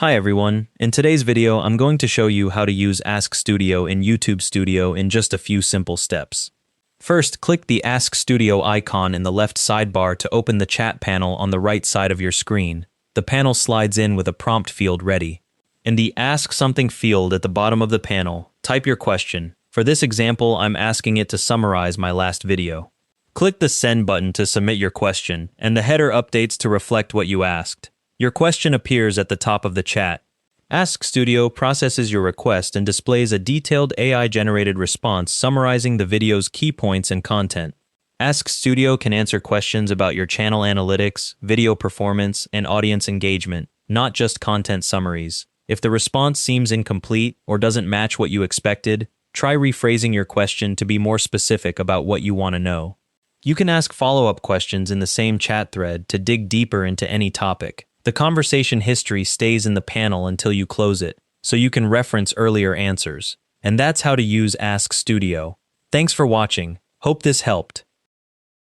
Hi everyone, in today's video I'm going to show you how to use Ask Studio in YouTube Studio in just a few simple steps. First, click the Ask Studio icon in the left sidebar to open the chat panel on the right side of your screen. The panel slides in with a prompt field ready. In the Ask Something field at the bottom of the panel, type your question. For this example, I'm asking it to summarize my last video. Click the Send button to submit your question, and the header updates to reflect what you asked. Your question appears at the top of the chat. Ask Studio processes your request and displays a detailed AI-generated response summarizing the video's key points and content. Ask Studio can answer questions about your channel analytics, video performance, and audience engagement, not just content summaries. If the response seems incomplete or doesn't match what you expected, try rephrasing your question to be more specific about what you want to know. You can ask follow-up questions in the same chat thread to dig deeper into any topic. The conversation history stays in the panel until you close it, so you can reference earlier answers. And that's how to use Ask Studio. Thanks for watching. Hope this helped.